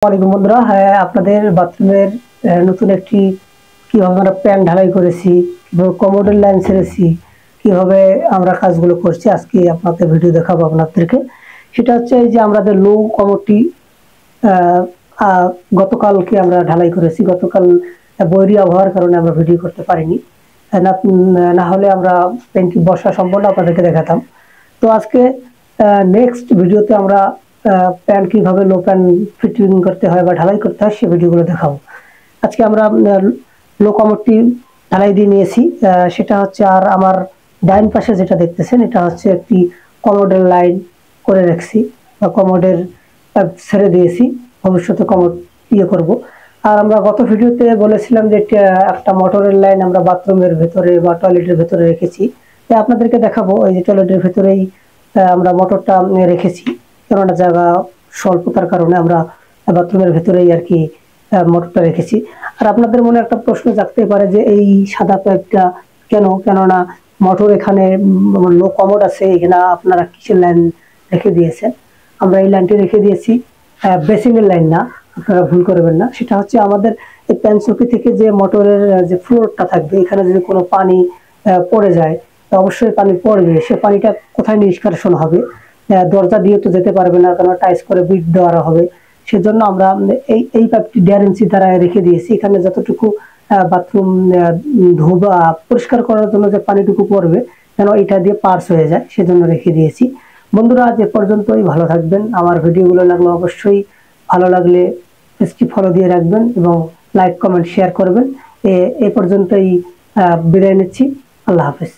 ওয়ালাইকুম বন্ধুরা, হ্যাঁ আপনাদের বাথরুমের নতুন একটি কিভাবে আমরা প্যান ঢালাই করেছি, কিভাবে কমোডের লাইন ছেড়েছি, কিভাবে আমরা কাজগুলো করছি আজকে আপনাদের ভিডিও দেখাবো আপনাদেরকে। সেটা হচ্ছে এই যে আমাদের লো কমোডটি গতকালকে আমরা ঢালাই করেছি। গতকাল বৈরী আবহাওয়ার কারণে আমরা ভিডিও করতে পারিনি, না না হলে আমরা প্যানটি বসা সম্পূর্ণ আপনাদেরকে দেখাতাম। তো আজকে নেক্সট ভিডিওতে আমরা প্যান কিভাবে লো প্যান ফিটিং করতে হয় বা ঢালাই করতে হয় সে ভিডিওগুলো দেখাবো। আজকে আমরা লো কমোডটি ঢালাই দিয়ে নিয়েছি। সেটা হচ্ছে, আর আমার ডাইন পাশে যেটা দেখতেছেন এটা হচ্ছে একটি কমোডের লাইন করে রাখছি বা কমোডের ছেড়ে দিয়েছি, ভবিষ্যতে কমোড করব। আর আমরা গত ভিডিওতে বলেছিলাম যে একটা মোটরের লাইন আমরা বাথরুমের ভেতরে বা টয়লেটের ভেতরে রেখেছি। তাই আপনাদেরকে দেখাবো এই যে টয়লেটের ভেতরেই আমরা মোটরটা রেখেছি, কেননা জায়গা স্বল্পতার কারণে আমরা বাথরুমের ভেতরেই আর কি মোটরটা রেখেছি। আর আপনাদের মনে একটা প্রশ্ন জাগতে পারে যে এই সাদা পাইপটা কেন, কেননা মোটর এখানে লো কমোড আছে, এখানে আপনারা কিসের লাইন রেখে দিয়েছেন। আমরা এই লাইনটি রেখে দিয়েছি বেসিনের লাইন না, আপনারা ভুল করবেন না। সেটা হচ্ছে আমাদের এই প্যান চৌকি থেকে যে মোটরের যে ফ্লোরটা থাকবে, এখানে যদি কোনো পানি পড়ে যায় অবশ্যই পানি পড়বে, সে পানিটা কোথায় নিষ্কাশন হবে? দরজা দিয়ে তো যেতে পারবে না, কারণ টাইস করে বিট দেওয়া হবে। সেজন্য আমরা এই পাইপটি 1.5 ইঞ্চি দ্বারা রেখে দিয়েছি। এখানে যতটুকু বাথরুম ধোবা পরিষ্কার করার জন্য যে পানিটুকু পড়বে যেন এটা দিয়ে পার্স হয়ে যায়, সেজন্য রেখে দিয়েছি। বন্ধুরা আজ এ পর্যন্তই, ভালো থাকবেন। আমার ভিডিওগুলো লাগলে অবশ্যই ভালো লাগলে পেজটি ফলো দিয়ে রাখবেন এবং লাইক কমেন্ট শেয়ার করবেন। এ পর্যন্তই বিদায় নিচ্ছি। আল্লাহ হাফেজ।